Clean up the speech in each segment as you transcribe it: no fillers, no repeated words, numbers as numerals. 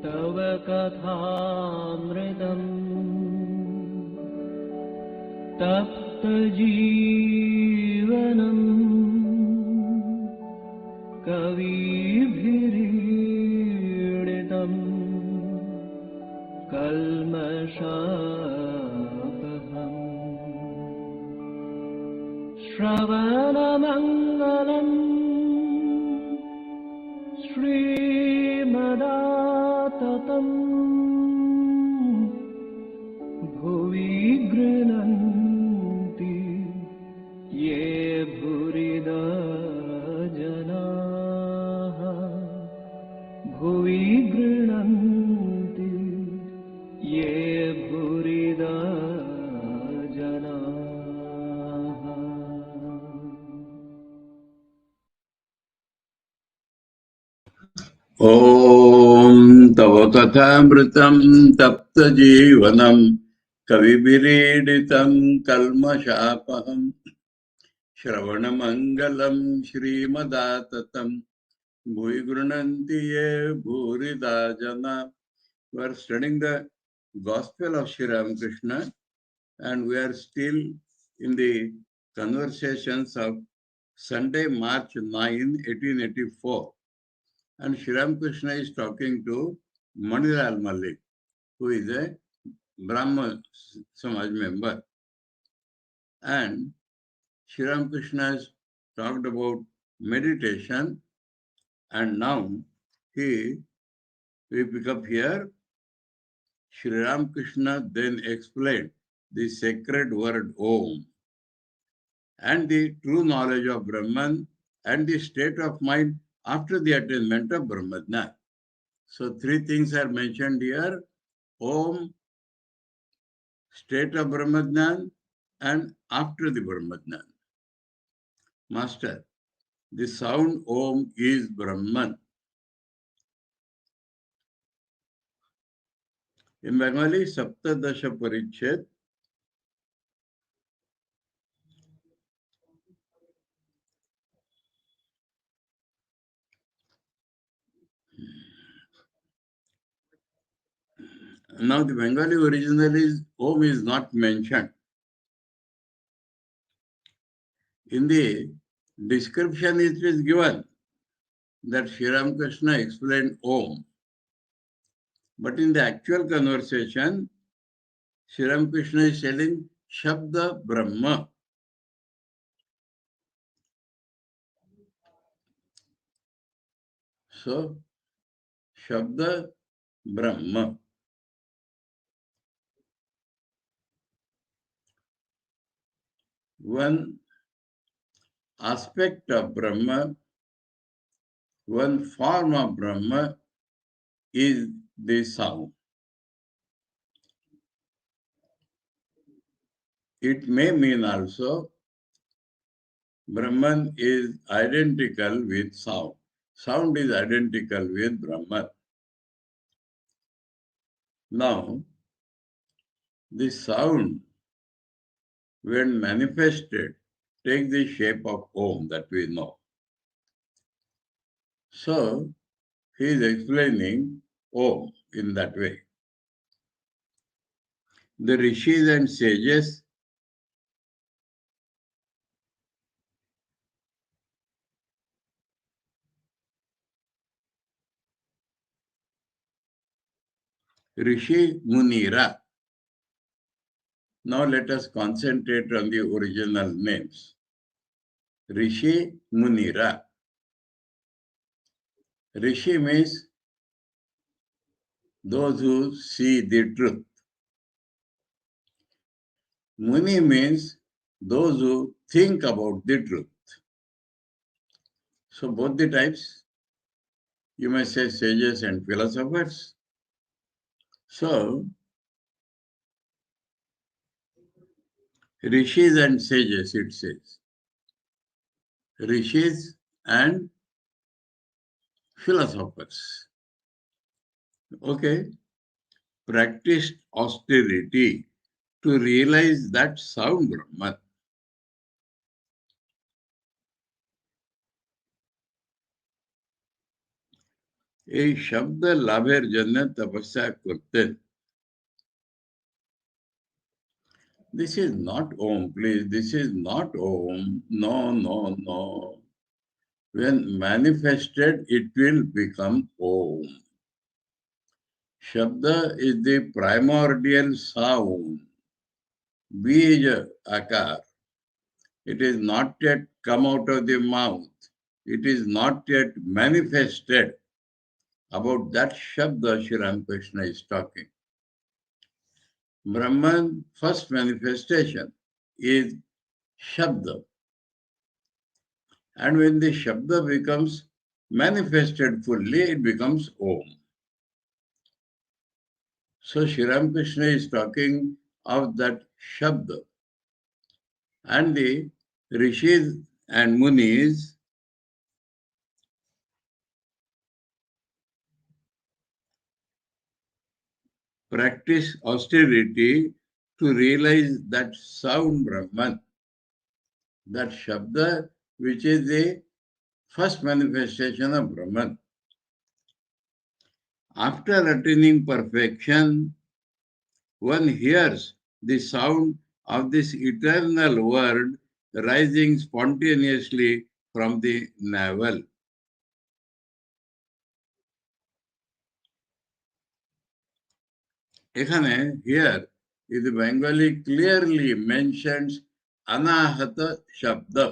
तव कथामृतम् तप्तजीवनम् कविभिरीडितम् कल्मषापहम् श्रवणमङ्गलम् श्रीमदाततम् भुवि गृह्णन्ति ये भूरिदा जनाः भुवि गृह्णन्ति ये भूरिदा जनाः। ॐ तव कथामृतं तप्तजीवनं कविभिरीडितं कल्मषापहं श्रवणमङ्गलं श्रीमदाततं भुवि गृह्णन्ति ये भूरिदा जना. We are studying the Gospel of Sri Ramakrishna, and we are still in the conversations of Sunday, March 9, 1884. And Sri Ramakrishna is talking to Manilal Malik, who is a Brahma Samaj member. And Sri Ramakrishna has talked about meditation, and now we pick up here. Sri Ramakrishna then explained the sacred word Om and the true knowledge of Brahman and the state of mind after the attainment of Brahmajnana. So three things are mentioned here: Om, state of Brahmajnana, and after the Brahmajnana. Master, the sound Om is Brahman. In Bengali, Saptadasha Parichet, now the Bengali original is Om is not mentioned. In the description it is given that Sri Ramakrishna explained Om. But in the actual conversation, Sri Ramakrishna is telling Shabda Brahma. So, Shabda Brahma. One aspect of Brahma, one form of Brahma is the sound. It may mean also Brahman is identical with sound. Sound is identical with Brahman. Now, the sound, when manifested, takes the shape of Om that we know. So, he is explaining Om in that way. The rishis and sages Rishi Munira. Now let us concentrate on the original names. Rishi Munira. Rishi means those who see the truth. Muni means those who think about the truth. So both the types, you may say sages and philosophers. So, rishis and sages, it says. Rishis and philosophers. Okay. Practiced austerity to realize that sound Brahman. এই শব্দ লাভের জন্য তপস্যা করতেন। This is not Om, please. This is not Om. No, no, no. When manifested, it will become Om. Shabda is the primordial sound. Bija akar. It is not yet come out of the mouth. It is not yet manifested. About that Shabda Sri Ramakrishna is talking. Brahman, first manifestation, is Shabda. And when the Shabda becomes manifested fully, it becomes Om. So Sri Ramakrishna is talking of that Shabda. And the Rishis and Munis practice austerity to realize that sound Brahman, that Shabda, which is the first manifestation of Brahman. After attaining perfection, one hears the sound of this eternal word rising spontaneously from the navel. এখানে here is the Bengali clearly mentions anahata shabda.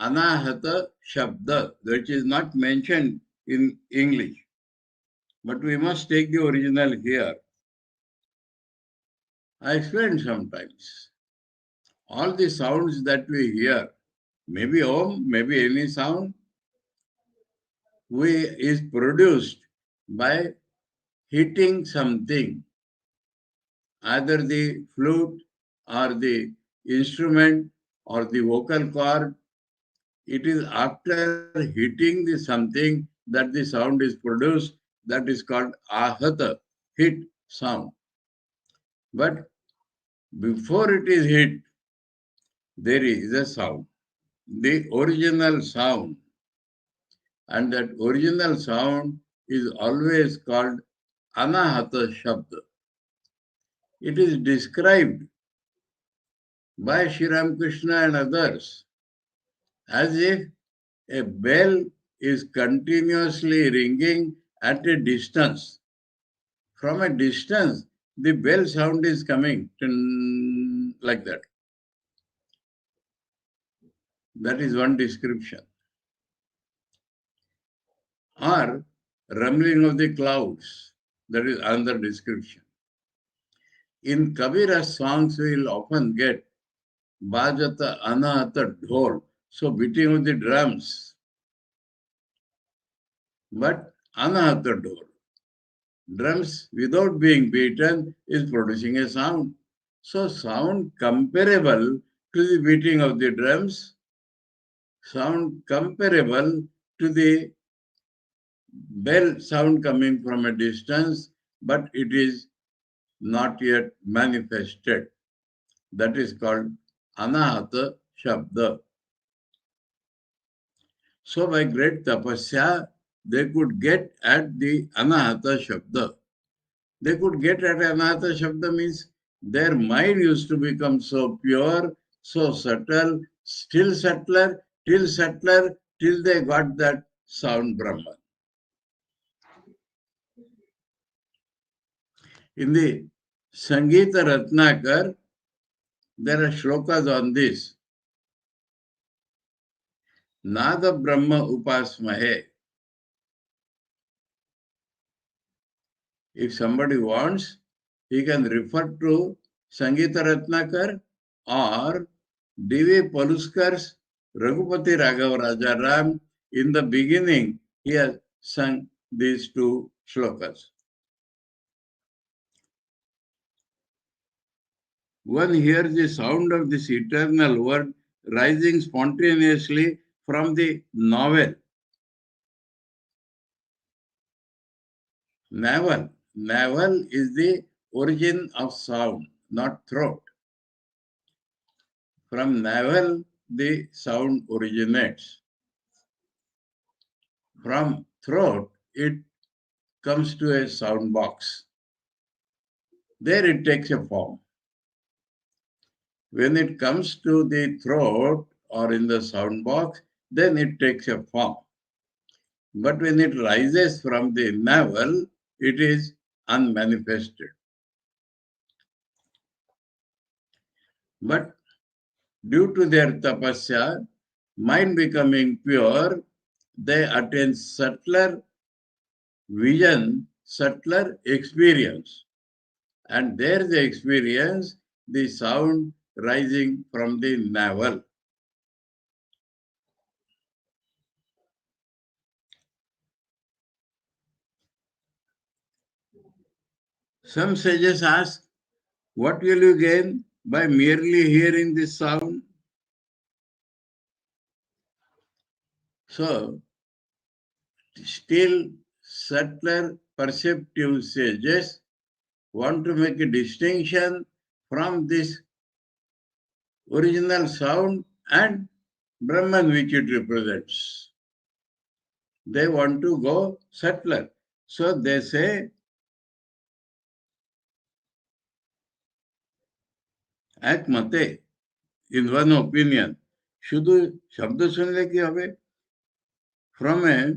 Anahata shabda, which is not mentioned in English. But we must take the original here. I explained sometimes. All the sounds that we hear, maybe Om, maybe any sound, is produced by hitting something, either the flute or the instrument or the vocal cord. It is after hitting the something that the sound is produced. That is called ahata, hit sound. But before it is hit, there is a sound, the original sound. And that original sound is always called anahata shabda. It is described by Sri Ramakrishna and others as if a bell is continuously ringing at a distance. From a distance, the bell sound is coming like that. That is one description. Or rumbling of the clouds. That is another description. In Kabira's songs, we will often get bajata anahata dhol, so beating of the drums. But anahata dhol, drums without being beaten is producing a sound. So sound comparable to the beating of the drums, sound comparable to the bell sound coming from a distance, but it is not yet manifested. That is called anahata shabda. So by great tapasya, they could get at the anahata shabda. They could get at anahata shabda means their mind used to become so pure, so subtle, still subtler, till they got that sound Brahman. In the Sangeeta Ratnakar, there are shlokas on this. Nada Brahma upasmahe. If somebody wants, he can refer to Sangeeta Ratnakar or D.V. Paluskar's Raghupati Raghava Rajaram. In the beginning, he has sung these two shlokas. One hears the sound of this eternal word rising spontaneously from the navel. Navel is the origin of sound, not throat. From navel, the sound originates. From throat, it comes to a sound box. There it takes a form. When it comes to the throat or in the sound box, then it takes a form. But when it rises from the navel, it is unmanifested. But due to their tapasya, mind becoming pure, they attain subtler vision, subtler experience. And there they experience the sound rising from the navel. Some sages ask, what will you gain by merely hearing this sound? So, still subtler perceptive sages want to make a distinction from this original sound and Brahman which it represents. They want to go subtler. So they say, एक मते, in one opinion, शुद्ध शब्द सुनने की हमें, from a,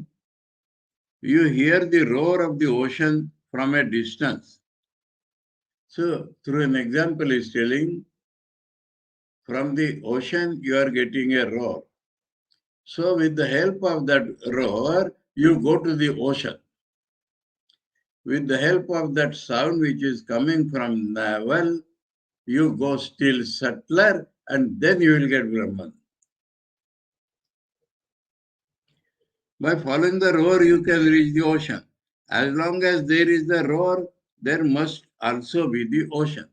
you hear the roar of the ocean from a distance. So through an example is telling, from the ocean you are getting a roar. So with the help of that roar, you go to the ocean. With the help of that sound which is coming from navel, you go still subtler and then you will get Brahman. By following the roar, you can reach the ocean. As long as there is the roar, there must also be the ocean.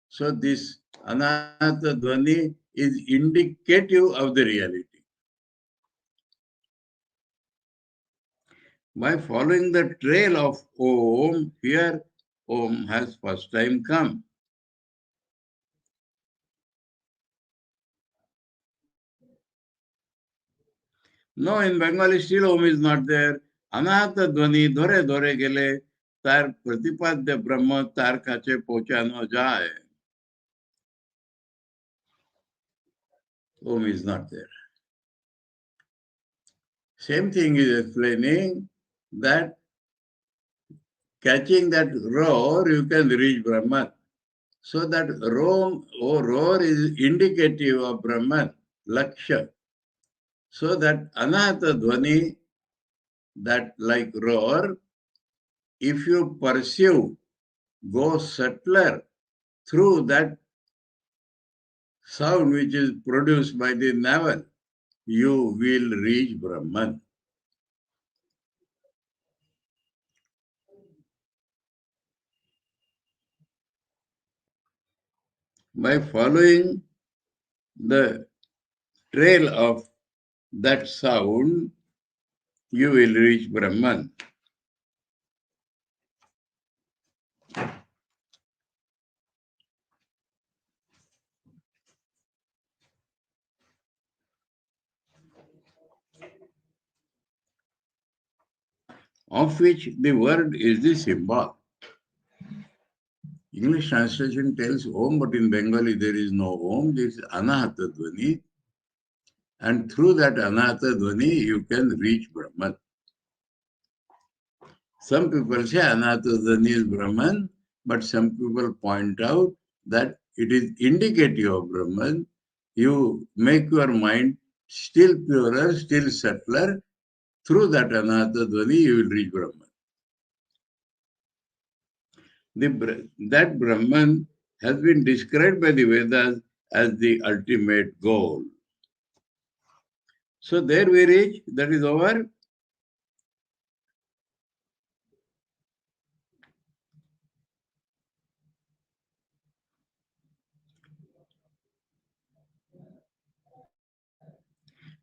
So this Anahata Dvani is indicative of the reality. By following the trail of Om, here Om has first time come. No, in Bengali still Om is not there. Anahata Dvani dhore dhore gele tar pratipadya Brahma tar kache pochano jaye. Om is not there. Same thing is explaining that catching that roar, you can reach Brahman. So that roar is indicative of Brahman, Laksha. So that Anahata Dvani, that like roar, if you pursue, go subtler through that sound which is produced by the navel, you will reach Brahman. By following the trail of that sound, you will reach Brahman. Of which the word is the symbol. English translation tells Om, but in Bengali there is no Om, this is Anahata Dvani. And through that Anahata Dvani, you can reach Brahman. Some people say Anahata Dvani is Brahman, but some people point out that it is indicative of Brahman. You make your mind still purer, still subtler. Through that Anahata Dvani, you will reach Brahman. That Brahman has been described by the Vedas as the ultimate goal. So there we reach, that is over.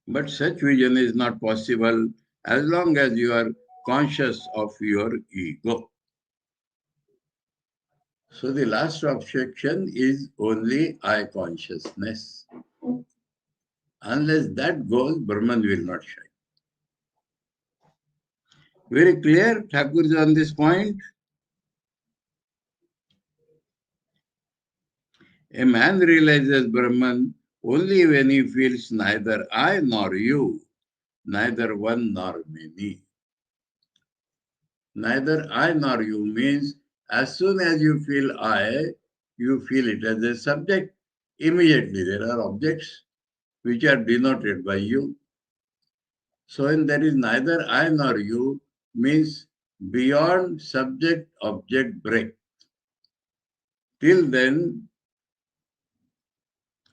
But such vision is not possible as long as you are conscious of your ego. So the last objection is only I consciousness. Unless that goes, Brahman will not shine. Very clear, Thakurji, on this point? A man realizes Brahman only when he feels neither I nor you, neither one nor many. Neither I nor you means as soon as you feel I, you feel it as a subject. Immediately there are objects which are denoted by you. So when there is neither I nor you means beyond subject-object break. Till then,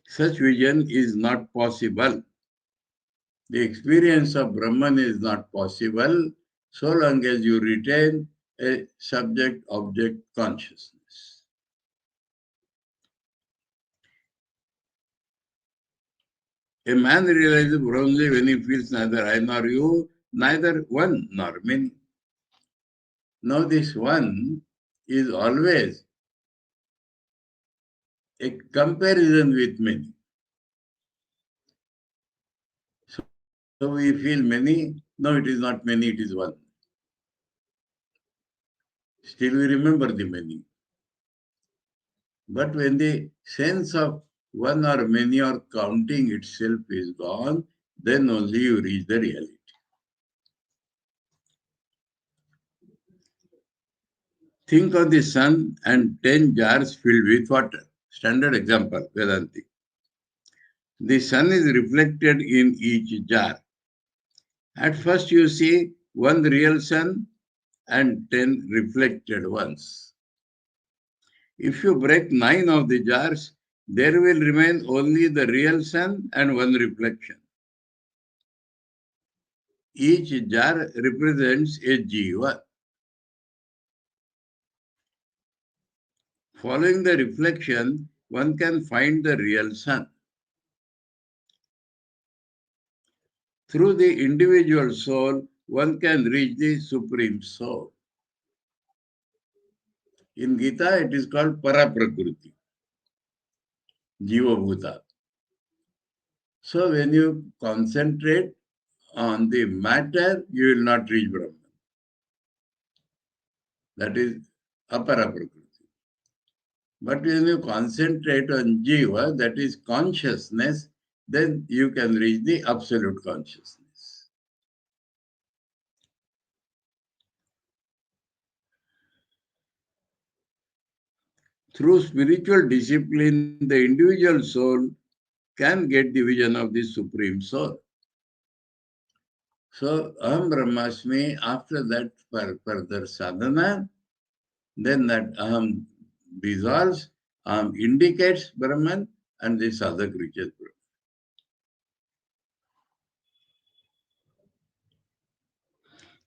such vision is not possible. The experience of Brahman is not possible so long as you retain a subject-object consciousness. A man realizes only when he feels neither I nor you, neither one nor many. Now this one is always a comparison with many. So we feel many, no, it is not many, it is one. Still we remember the many. But when the sense of one or many or counting itself is gone, then only you reach the reality. Think of the sun and 10 jars filled with water. Standard example, Vedanti. The sun is reflected in each jar. At first you see one real sun and 10 reflected ones. If you break 9 of the jars, there will remain only the real sun and one reflection. Each jar represents a jiva. Following the reflection, one can find the real sun. Through the individual soul, one can reach the Supreme Soul. In Gita, it is called Paraprakriti, Jiva Bhuta. So when you concentrate on the matter, you will not reach Brahman. That is Aparaprakriti. But when you concentrate on Jiva, that is consciousness, then you can reach the absolute consciousness. Through spiritual discipline, the individual soul can get the vision of the Supreme Soul. So, Aham Brahmasmi, after that further sadhana, then that Aham dissolves, Aham indicates Brahman, and the sadhak reaches Brahman.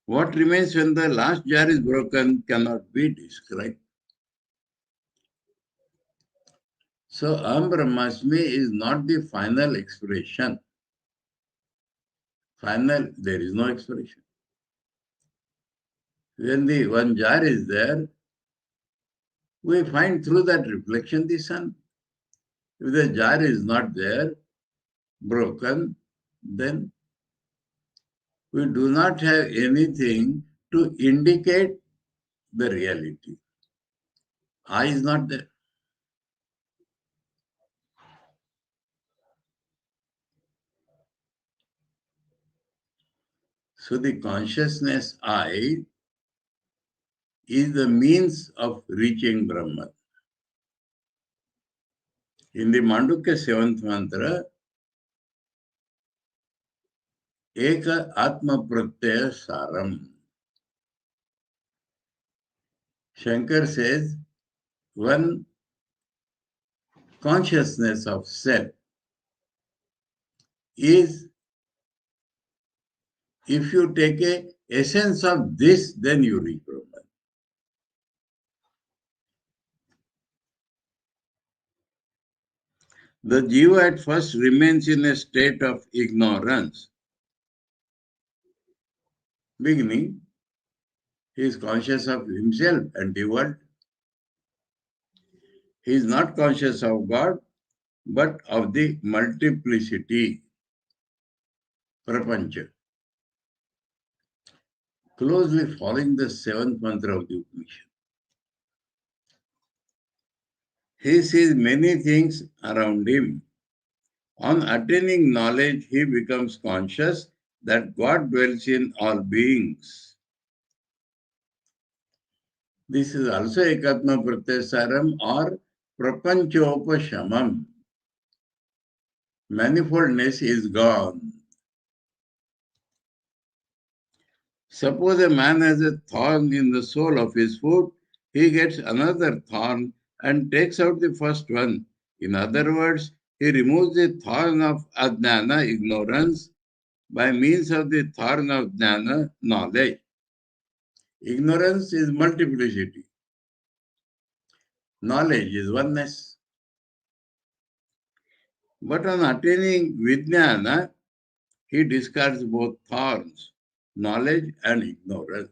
What remains when the last jar is broken cannot be described. So, Aham Brahmasmi is not the final expression. Final, there is no expression. When the one jar is there, we find through that reflection the sun. If the jar is not there, broken, then we do not have anything to indicate the reality. I is not there. So the consciousness I is the means of reaching Brahman. In the Mandukya 7th mantra, Eka Atma Pratyaya Saram. Shankar says, one consciousness of self is, if you take a essence of this, then you reach Brahman. The jiva at first remains in a state of ignorance. Beginning, he is conscious of himself and the world. He is not conscious of God, but of the multiplicity, prapancha. closely following the seventh mantra of the Upanishad. He sees many things around him. On attaining knowledge, he becomes conscious that God dwells in all beings. This is also Ekatma Pratyasaram or Prapanchopashamam. Manifoldness is gone. Suppose a man has a thorn in the sole of his foot, he gets another thorn and takes out the first one. In other words, he removes the thorn of ajnana, ignorance, by means of the thorn of jnana, knowledge. Ignorance is multiplicity. Knowledge is oneness. But on attaining vijnana, he discards both thorns, knowledge and ignorance.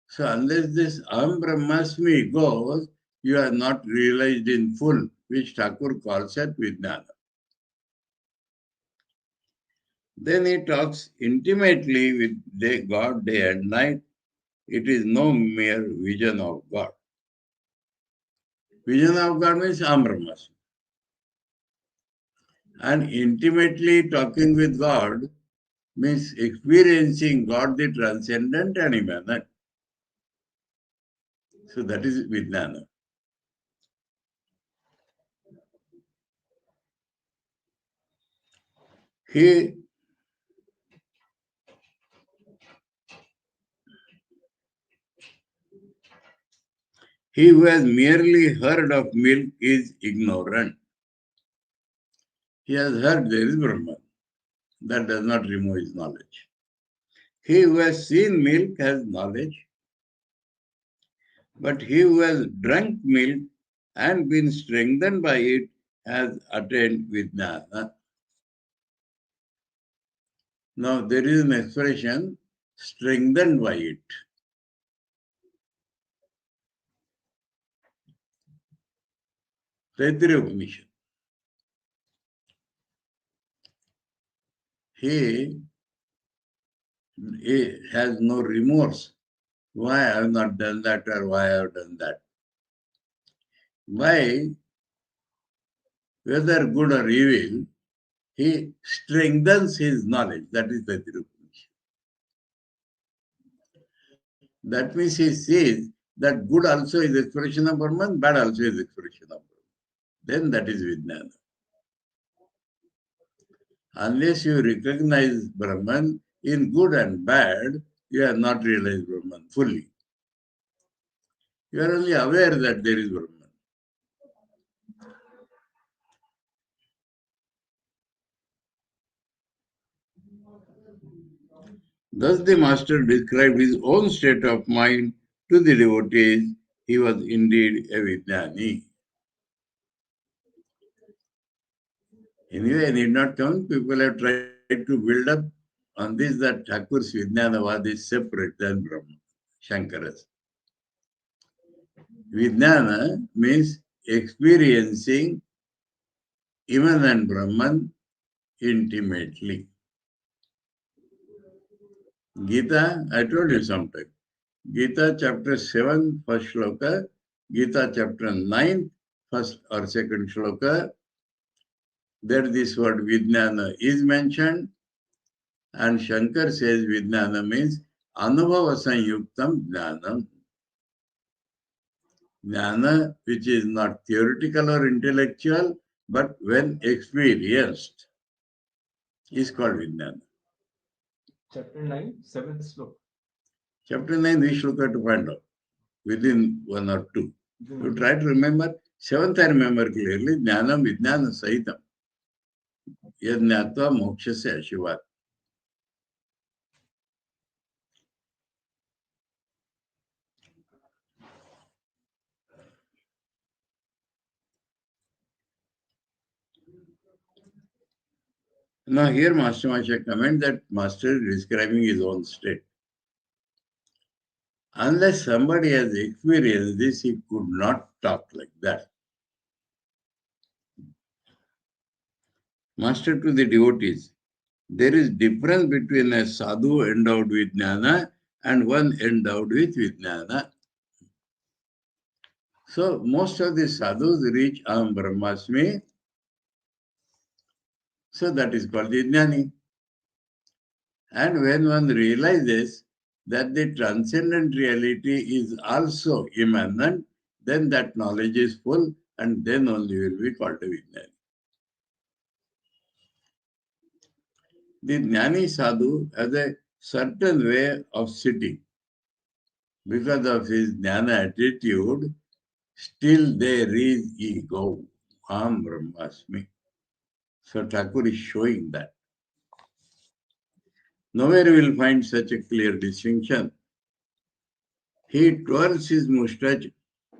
So unless this Aham Brahmasmi goes, you are not realized in full, which Thakur calls at Vijnana. Then he talks intimately with God day and night. It is no mere vision of God. Vision of God means Aham Brahmasmi. And intimately talking with God means experiencing God the transcendent and immanent. So that is Vijnana. He who has merely heard of milk is ignorant. He has heard there is Brahman. That does not remove his knowledge. He who has seen milk has knowledge. But he who has drunk milk and been strengthened by it has attained Vijnana. Now there is an expression, strengthened by it. Taittiriya Upanishad. He has no remorse. Why I have not done that or why I have done that. Why, whether good or evil, he strengthens his knowledge. That is the Upanishad. That means he says that good also is expression of Brahman, bad also is expression of Brahman. Then that is Vijnana. Unless you recognize Brahman in good and bad, you have not realized Brahman fully. You are only aware that there is Brahman. Thus the master described his own state of mind to the devotees. He was indeed a Vijnani. Anyway, I need not count. People have tried to build up on this that Thakur's Vijnanavad is separate than Brahman, Shankara's. Vijnana means experiencing immanent Brahman intimately. Gita, I told you sometime. Gita chapter 7, first shloka. Gita chapter 9, first or second shloka. There this word Vijnana is mentioned. And Shankar says Vijnana means Anubhava Sanyuktam Jnanam. Jnana which is not theoretical or intellectual, but when experienced is called Vijnana. Chapter 9, 7th sloka. Chapter 9, we should have to find out within one or two. You try to remember. Seventh, I remember clearly. Jnanam Vijnana Sahitam. Yad Jnatva Mokshasya Ashivat. Now here Master Masha comment that Master is describing his own state. Unless somebody has experienced this, he could not talk like that. Master to the devotees, there is difference between a sadhu endowed with jnana and one endowed with Vijnana. So most of the sadhus reach Aham Brahmasmi. So that is called the Jnani. And when one realizes that the transcendent reality is also immanent, then that knowledge is full, and then only will be called a Vijnani. The Jnani sadhu has a certain way of sitting. Because of his Jnana attitude, still there is ego. Aham Brahmasmi. So Thakur is showing that. Nowhere you will find such a clear distinction. He twirls his moustache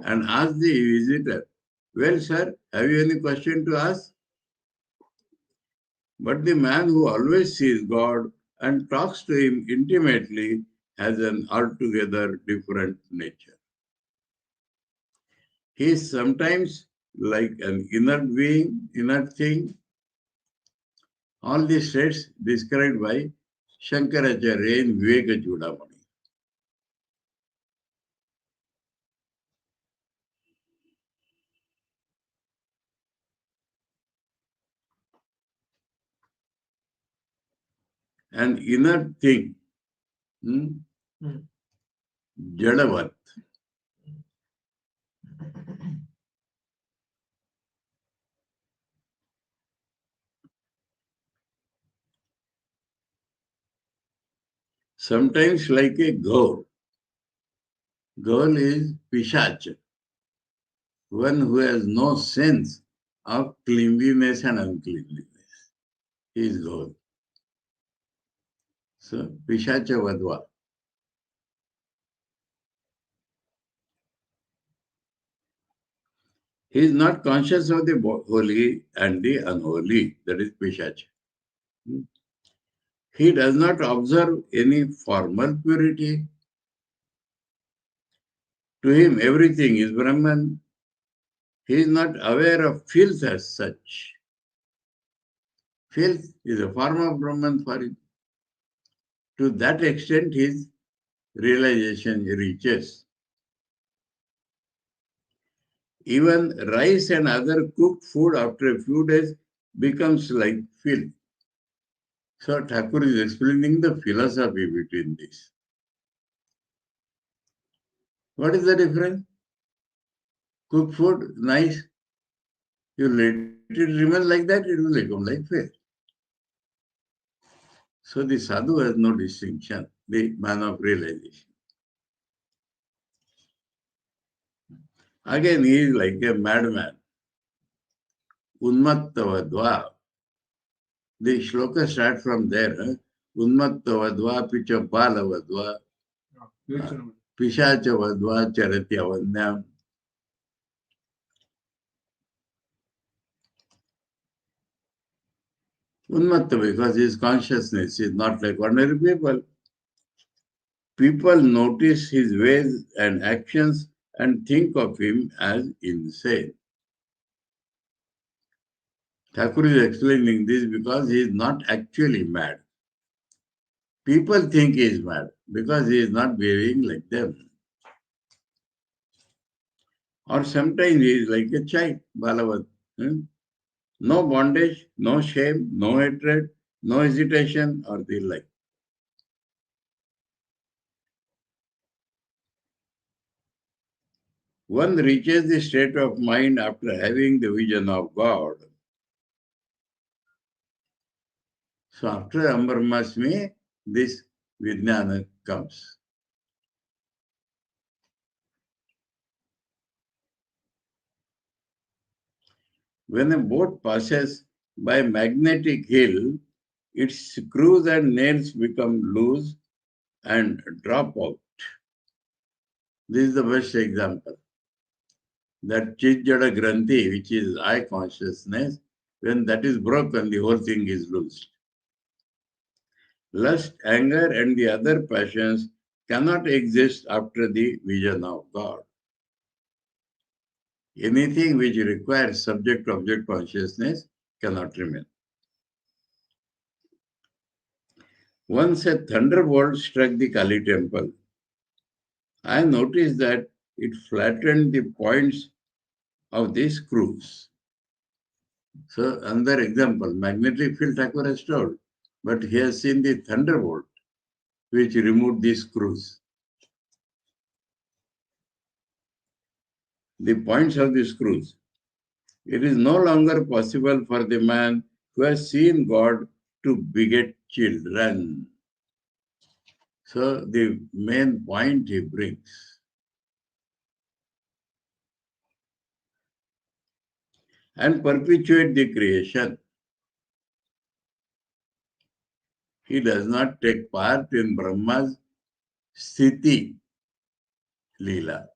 and asks the visitor, "Well, sir, have you any question to ask?" But the man who always sees God and talks to him intimately has an altogether different nature. He is sometimes like an inert being, inert thing. All these states described by Shankaracharya in Viveka Chudamani. An inert thing, Jadavat. Sometimes like a gaur. Gaur is Pishach, one who has no sense of cleanliness and uncleanliness. He is gaur. So, Pishacha Vadva. He is not conscious of the holy and the unholy. That is Pishacha. He does not observe any formal purity. To him, everything is Brahman. He is not aware of filth as such. Filth is a form of Brahman for him. To that extent, his realization reaches. Even rice and other cooked food after a few days becomes like filth. So Thakur is explaining the philosophy between this. What is the difference? Cooked food, nice. You let it remain like that, it will become like filth. So the sadhu has no distinction, the man of realization. Again, he is like a madman. Unmattavadva. The shloka starts from there. Unmattavadva, pichapalavadva, pishachavadva, charatyavanyam. Unmatta, because his consciousness is not like ordinary people. People notice his ways and actions and think of him as insane. Thakur is explaining this because he is not actually mad. People think he is mad because he is not behaving like them. Or sometimes he is like a child, Balavat. No bondage, no shame, no hatred, no hesitation, or the like. One reaches the state of mind after having the vision of God. So after Ambrahmasmi, this Vijnana comes. When a boat passes by a magnetic hill, its screws and nails become loose and drop out. This is the best example. That Chijjada Granthi, which is eye consciousness, when that is broken, the whole thing is loosed. Lust, anger, and the other passions cannot exist after the vision of God. Anything which requires subject-object consciousness cannot remain. Once a thunderbolt struck the Kali temple. I noticed that it flattened the points of the screws. So, another example, magnetic field Thakur has told, but he has seen the thunderbolt which removed the screws. The points of the screws. It is no longer possible for the man who has seen God to beget children. So, the main point he brings. And perpetuate the creation. He does not take part in Brahma's Sthiti Leela.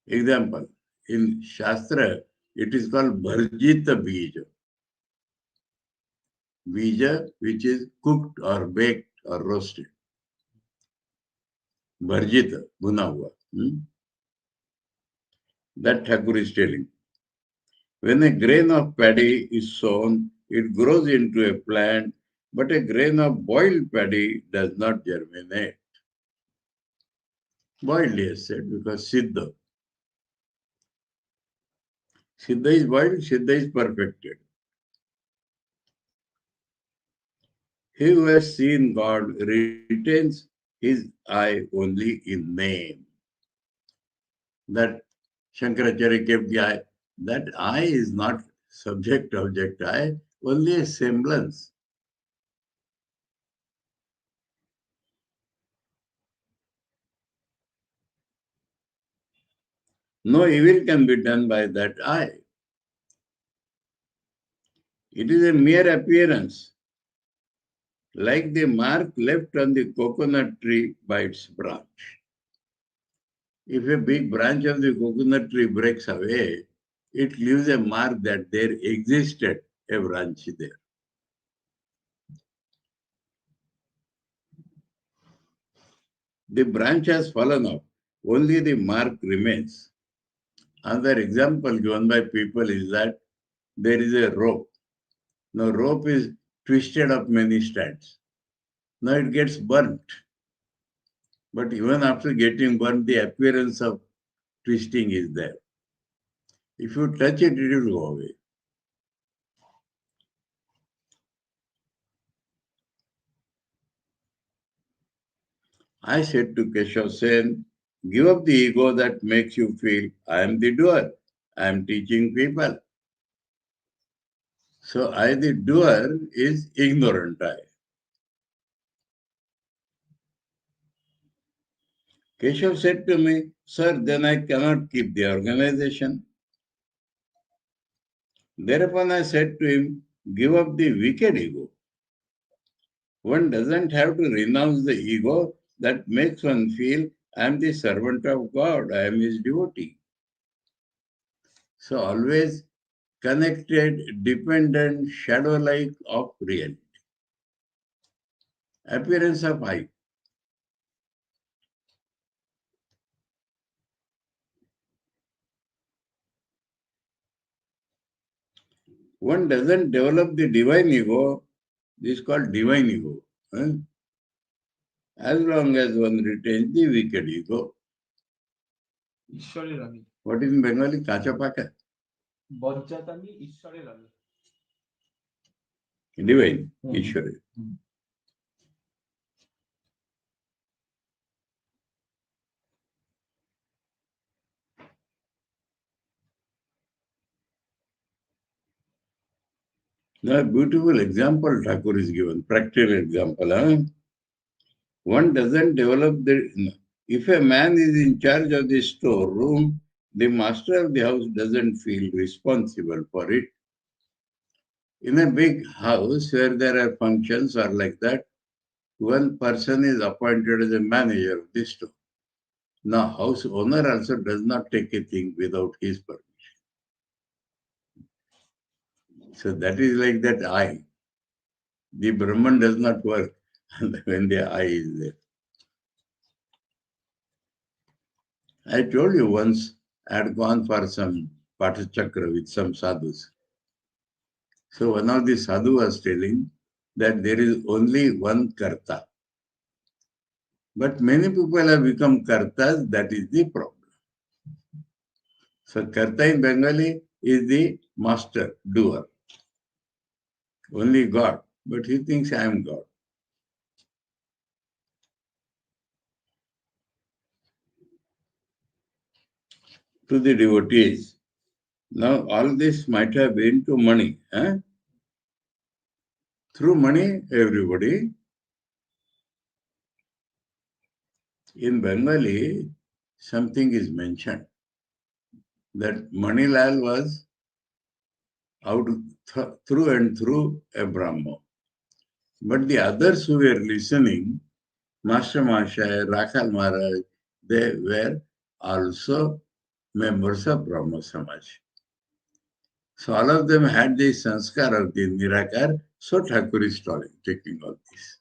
Example, in Shastra, it is called Bharjita Bija. Bija, which is cooked or baked or roasted. Bharjita, bhuna hua. That Thakur is telling. When a grain of paddy is sown, it grows into a plant, but a grain of boiled paddy does not germinate. Boiled, he has said, because Siddha. Siddha is boiled, Siddha is perfected. He who has seen God retains his I only in name. That Shankaracharya kept the I. That I is not subject-object I, only a semblance. No evil can be done by that I. It is a mere appearance, like the mark left on the coconut tree by its branch. If a big branch of the coconut tree breaks away, it leaves a mark that there existed a branch there. The branch has fallen off, only the mark remains. Another example given by people is that there is a rope. Now, rope is twisted up many strands. Now it gets burnt. But even after getting burnt, the appearance of twisting is there. If you touch it, it will go away. I said to Keshav Sen, give up the ego that makes you feel, I am the doer. I am teaching people. So I, the doer, is ignorant I. Keshav said to me, sir, then I cannot keep the organization. Thereupon I said to him, give up the wicked ego. One doesn't have to renounce the ego that makes one feel, I am the servant of God, I am his devotee. So always connected, dependent, shadow-like of reality. Appearance of I. One doesn't develop the divine ego, this is called divine ego, as long as one retains the wicked ego. What is in Bengali? Kacha paka? Divine, Ishwari. Now, a beautiful example Thakur is given, practical example. One doesn't develop the... If a man is in charge of the storeroom, the master of the house doesn't feel responsible for it. In a big house where there are functions or like that, one person is appointed as a manager of the store. Now, house owner also does not take a thing without his permission. So that is like that I. The Brahman does not work when the I is there. I told you once, had gone for some Patachakra with some sadhus. So one of the sadhu was telling that there is only one karta. But many people have become kartas, that is the problem. So karta in Bengali is the master, doer. Only God. But he thinks I am God. To the devotees, now all this might have been to money. Through money, everybody. In Bengali, something is mentioned that Manilal was out through and through a Brahmo. But the others who were listening, Master Mahashaya, Rakhal Maharaj, they were also members of Brahma Samaj. So all of them had the sanskar of the Nirakar, so Thakur is taking all this.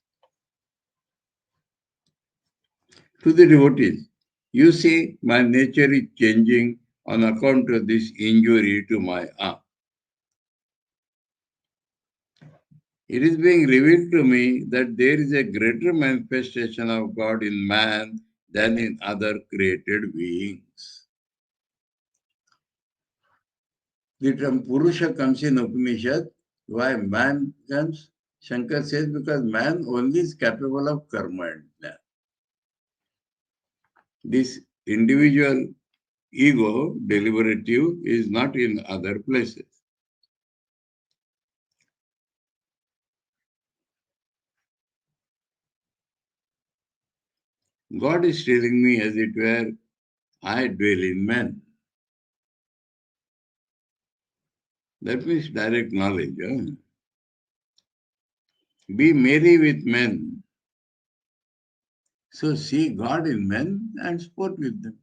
To the devotees, you see, my nature is changing on account of this injury to my arm. It is being revealed to me that there is a greater manifestation of God in man than in other created beings. The term Purusha comes in Upanishad. Why man comes? Shankar says because man only is capable of karma and jnana. This individual ego, deliberative, is not in other places. God is telling me, as it were, I dwell in man. That means direct knowledge. Be merry with men. So see God in men and sport with them.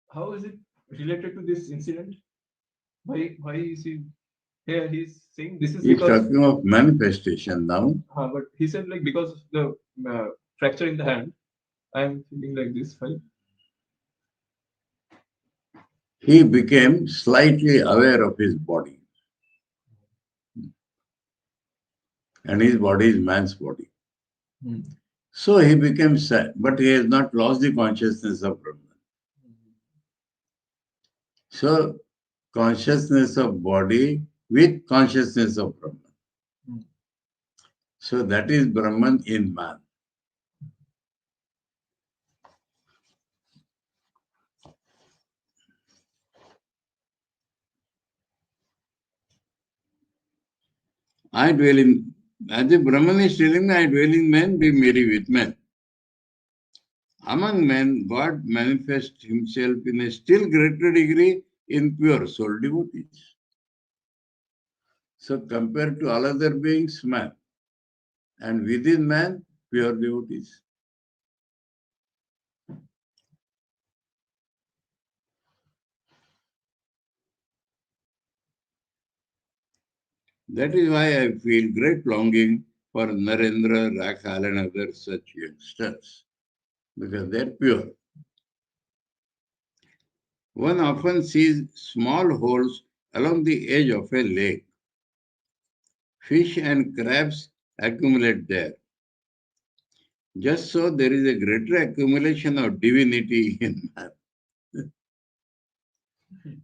How is it related to this incident? Why is he here? He's saying this is He's because. talking of manifestation now. But he said like because of the fracture in the hand, I am feeling like this. Right? He became slightly aware of his body. And his body is man's body. So he became sad, but he has not lost the consciousness of Brahman. So consciousness of body with consciousness of Brahman. So that is Brahman in man. I dwell in, as the Brahman is telling me, I dwell in men, be merry with men. Among men, God manifests himself in a still greater degree in pure soul devotees. So compared to all other beings, man. And within man, pure devotees. That is why I feel great longing for Narendra, Rakhal and other such youngsters, because they're pure. One often sees small holes along the edge of a lake. Fish and crabs accumulate there. Just so there is a greater accumulation of divinity in man.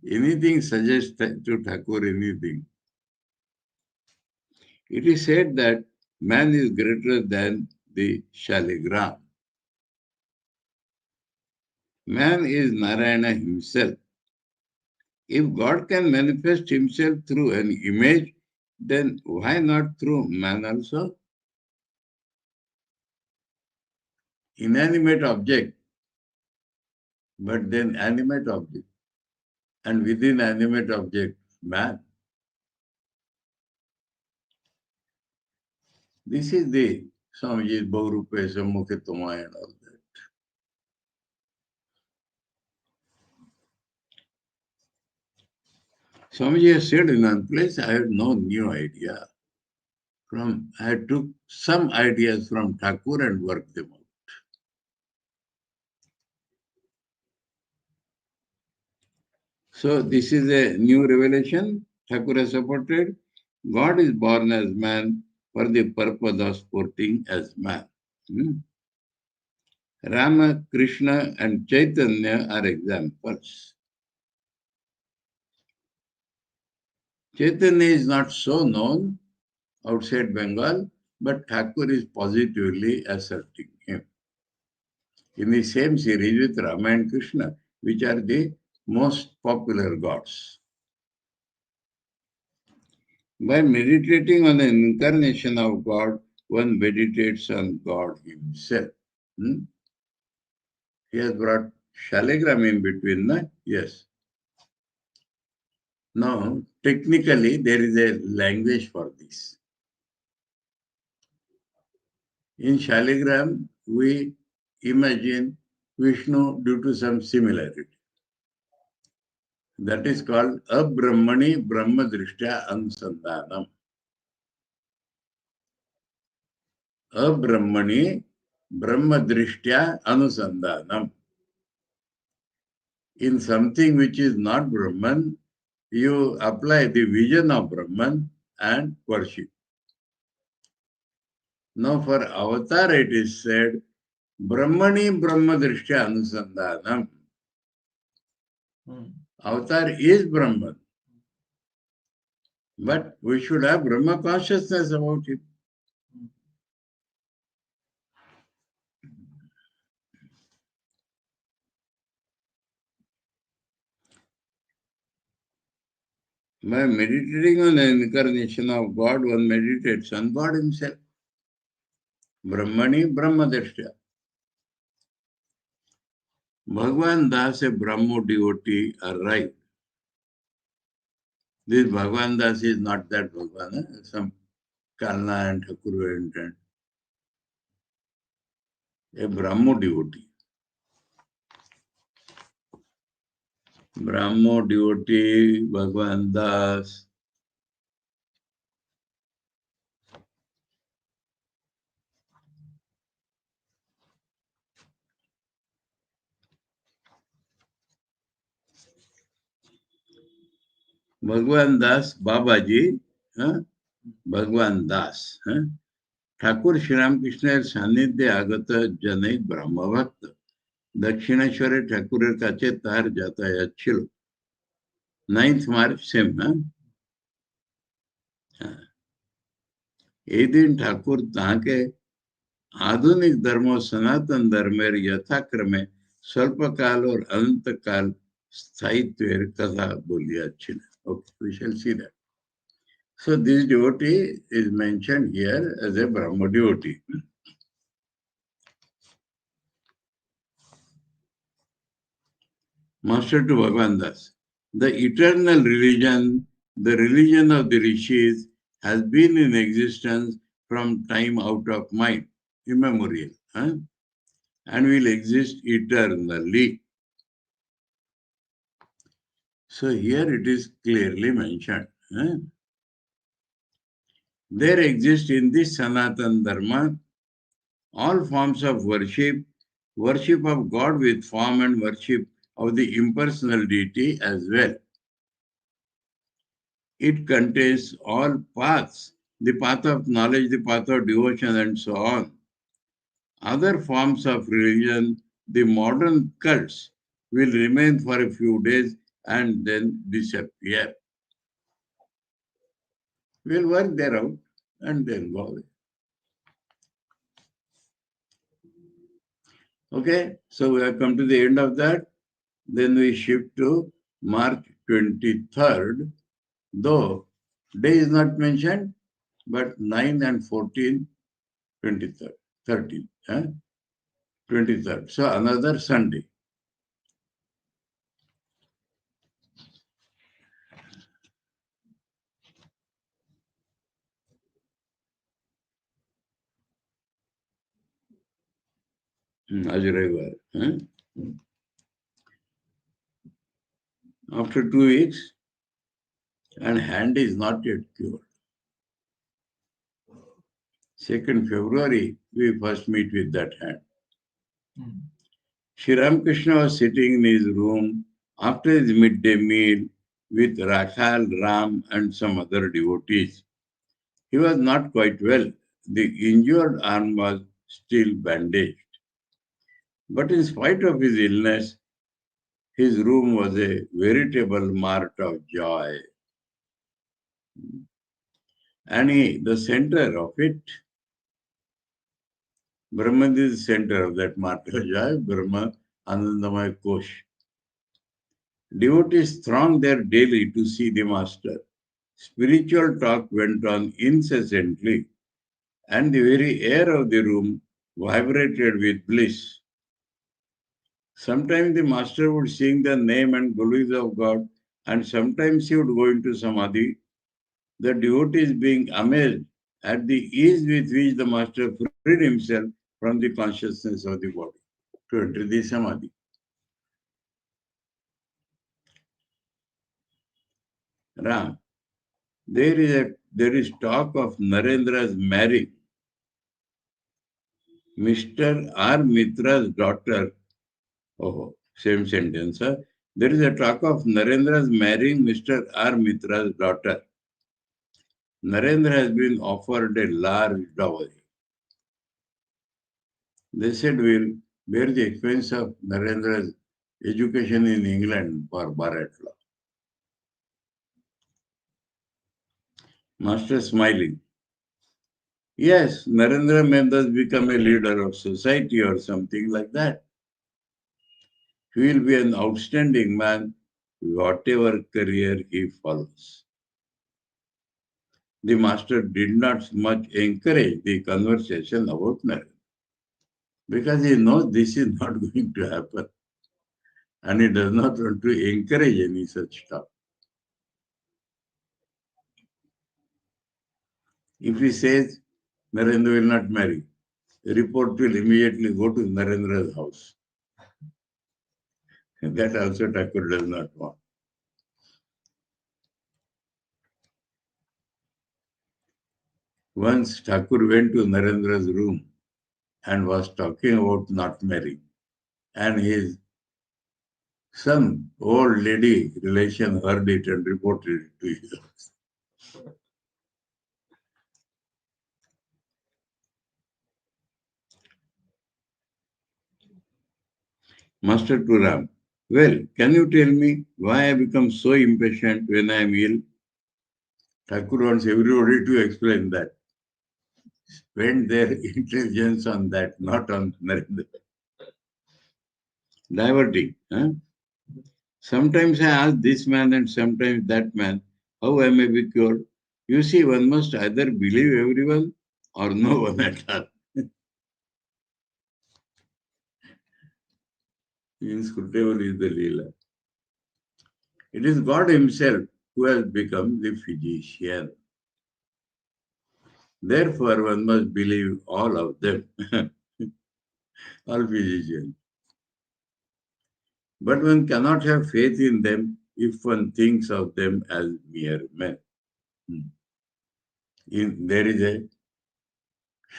Anything suggests to Thakur anything. It is said that man is greater than the shaligram. Man is Narayana himself. If God can manifest himself through an image, then why not through man also? Inanimate object, but then animate object. And within animate object, man. This is the Swamiji's Baurupe Sammukhe Tumaya and all that. Swamiji has said in one place, I had no new idea. I took some ideas from Thakur and worked them out. So this is a new revelation. Thakur has supported. God is born as man for the purpose of sporting as man. Rama, Krishna and Chaitanya are examples. Chaitanya is not so known outside Bengal, but Thakur is positively asserting him. In the same series with Rama and Krishna, which are the most popular gods. By meditating on the incarnation of God, one meditates on God himself. He has brought shaligram in between, no? Yes. Now, technically, there is a language for this. In shaligram, we imagine Vishnu due to some similarity. That is called Abrahmani Brahma Drishtya Anusandhanam. Abrahmani Brahma Drishtya Anusandhanam. In something which is not Brahman, you apply the vision of Brahman and worship. Now for avatar it is said, Brahmani Brahma Drishtya Anusandhanam. Avatar is Brahman. But we should have Brahma consciousness about it. By meditating on the incarnation of God, one meditates on God himself. Brahmani Brahma Drishtya. Bhagwan Das, a Brahmo devotee, arrived. This Bhagwan Das is not that Bhagwan, some Kalna and Thakur and a Brahmo devotee. Brahmo devotee, Bhagwan Das. Bhagwan Das, Babaji, Bhagwan Das. Thakur Shri रामकृष्णের সান্নিধ্যে আগত জনৈক ব্রহ্মভক্ত দক্ষিণেশ্বরে ঠাকুরের কাছে তার যাতায়াত ছিল 9th March same এই দিন ঠাকুর তাকে আধুনিক ধর্ম সনাতন ধর্মের যথাক্রমে স্বল্পকাল ও অনন্তকাল স্থায়িত্বের কথা বলিয়াছিলেন. Okay, we shall see that. So this devotee is mentioned here as a Brahmo devotee. Master to Bhagwan Das. The eternal religion, the religion of the rishis, has been in existence from time out of mind, immemorial, and will exist eternally. So here it is clearly mentioned. There exist in this Sanatan Dharma all forms of worship, worship of God with form and worship of the impersonal deity as well. It contains all paths, the path of knowledge, the path of devotion and so on. Other forms of religion, the modern cults, will remain for a few days and then disappear. We'll work there out and then go away. Okay, so we have come to the end of that. Then we shift to March 23rd, though day is not mentioned, but 9 and 14, 23rd, 13th, 23rd. So another Sunday. After 2 weeks, and hand is not yet cured. 2nd February, we first meet with that hand. Sri Ramakrishna was sitting in his room After his midday meal with Rakhal, Ram, and some other devotees, he was not quite well. The injured arm was still bandaged. But in spite of his illness, his room was a veritable mart of joy. And the center of it, Brahman is the center of that mart of joy, Brahma Anandamaya Kosh. Devotees thronged there daily to see the master. Spiritual talk went on incessantly, and the very air of the room vibrated with bliss. Sometimes the master would sing the name and glories of God, and sometimes he would go into samadhi. The devotees being amazed at the ease with which the master freed himself from the consciousness of the body to enter the samadhi. Ram, there is talk of Narendra's marrying Mr. R. Mitra's daughter. Oh, same sentence. Huh? There is a talk of Narendra's marrying Mr. R. Mitra's daughter. Narendra has been offered a large dowry. They said we'll bear the expense of Narendra's education in England for Bharat law. Master smiling. Yes, Narendra may thus become a leader of society or something like that. He will be an outstanding man, whatever career he follows. The master did not much encourage the conversation about Narendra because he knows this is not going to happen and he does not want to encourage any such talk. If he says Narendra will not marry, a report will immediately go to Narendra's house. And that also Thakur does not want. Once Thakur went to Narendra's room and was talking about not marrying, and his some old lady relation heard it and reported it to his house. Master to Ram, well, can you tell me why I become so impatient when I am ill? Thakur wants everybody to explain that. Spend their intelligence on that, not on Narendra. Diverting. Huh? Sometimes I ask this man and sometimes that man how I may be cured. You see, one must either believe everyone or no one at all. Inscrutable is the Leela. It is God Himself who has become the physician. Therefore, one must believe all of them, all physicians. But one cannot have faith in them if one thinks of them as mere men. There is a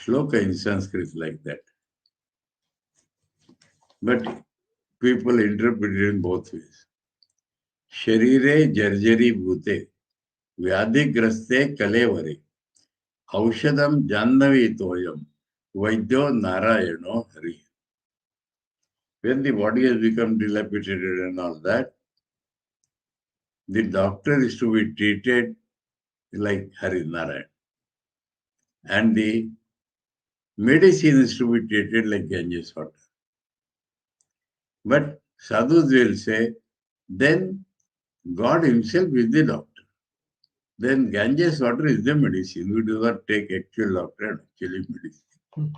shloka in Sanskrit like that. But people interpret it in both ways. Sharire jarjari bhute, vyadhigraste kalevare, aushadam jannavi toyam, vaidyo narayano hari. When the body has become dilapidated and all that, the doctor is to be treated like Hari Narayan. And the medicine is to be treated like Ganges water. But sadhus will say, then God Himself is the doctor. Then Ganges water is the medicine. We do not take actual doctor and actually medicine.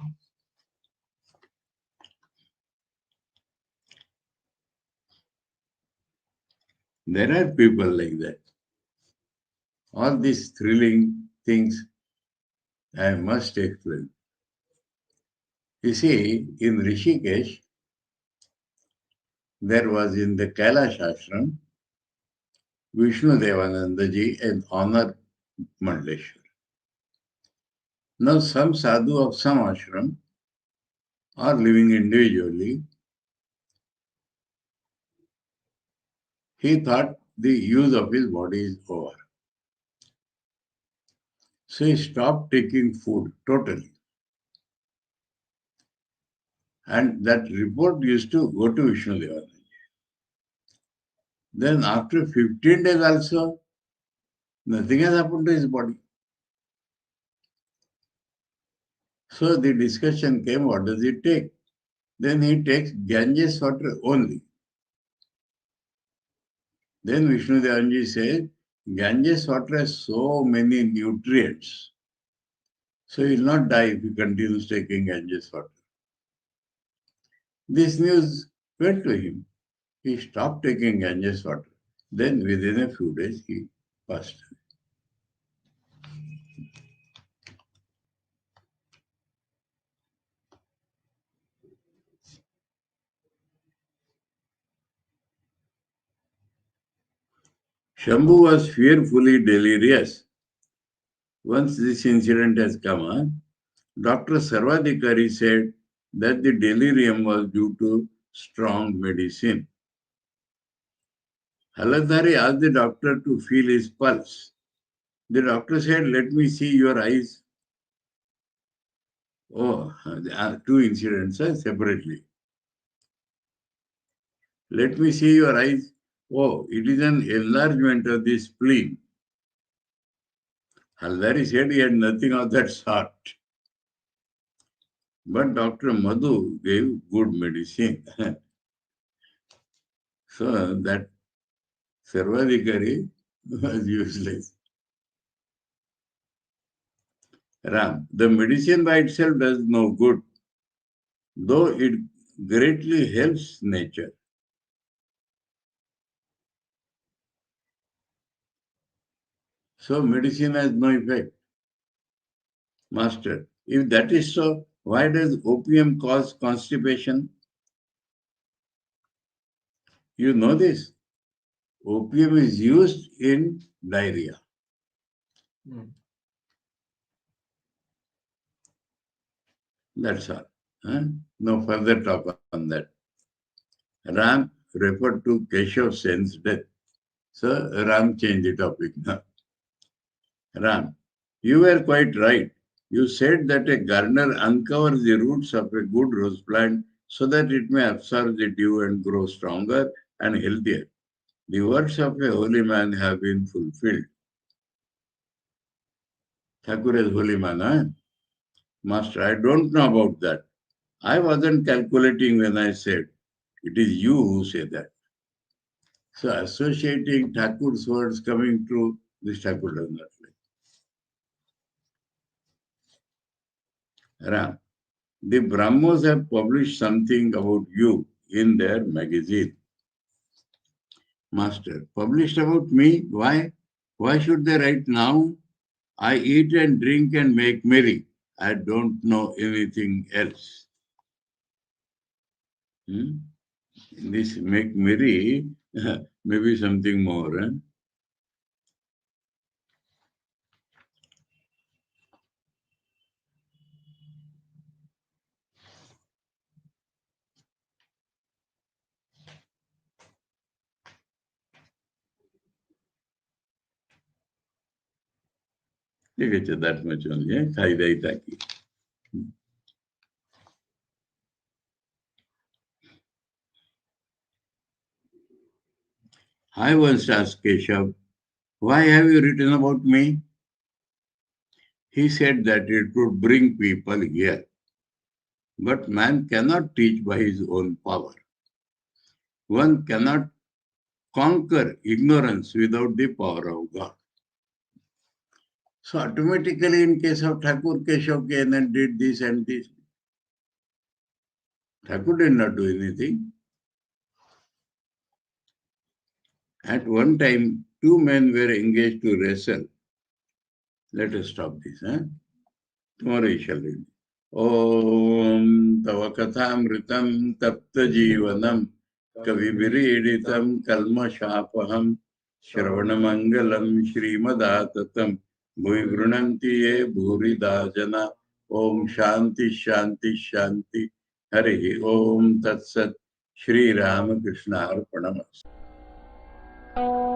There are people like that. All these thrilling things I must explain. You see, in Rishikesh, there was in the Kailash ashram, Vishnu Devanandaji and honored Mandleshwar. Now, some sadhu of some ashram are living individually. he thought the use of his body is over. So he stopped taking food totally. And that report used to go to Vishnu. Then after 15 days also, nothing has happened to his body. So the discussion came, what does he take? Then he takes Ganges water only. Then Vishnu Devanji says, Ganges water has so many nutrients. So he will not die if he continues taking Ganges water. This news went to him. He stopped taking Ganges water. Then within a few days he passed away. Shambhu was fearfully delirious. Once this incident has come, Dr. Sarvadikari said that the delirium was due to strong medicine. Haladhari asked the doctor to feel his pulse. The doctor said, let me see your eyes. Oh, two incidents separately. Let me see your eyes. Oh, it is an enlargement of the spleen. Haladhari said he had nothing of that sort. But Dr. Madhu gave good medicine. So that Sarvadikari was useless. Ram, the medicine by itself does no good, though it greatly helps nature. So medicine has no effect. Master, if that is so, why does opium cause constipation? You know this. Opium is used in diarrhea. That's all. No further talk on that. Ram referred to Keshav Sen's death. So Ram changed the topic now. Ram, you were quite right. You said that a gardener uncovers the roots of a good rose plant so that it may absorb the dew and grow stronger and healthier. The words of a holy man have been fulfilled. Thakur is holy man, huh? Master, I don't know about that. I wasn't calculating when I said, it is you who say that. So associating Thakur's words coming true, this Thakur does not like. Ram, the Brahmos have published something about you in their magazine. Master, published about me? Why? Why should they write now? I eat and drink and make merry. I don't know anything else. This make merry, maybe something more. That much only. I once asked Keshav, why have you written about me? He said that it would bring people here. But man cannot teach by his own power. One cannot conquer ignorance without the power of God. So automatically in case of Thakur, Keshav came and did this and this. Thakur did not do anything. At one time, two men were engaged to wrestle. Let us stop this. Tomorrow we shall read. Om Tava Kathāmritam Tapta Jivanam Kavibiriditam Kalmashapaham Shravanamangalam Srimadatam Bhui Grunanti Ye Bhurida Jana Om Shanti Shanti Shanti Harihi Om Tat Sat Sri Ramakrishna Arpanamastu. Om.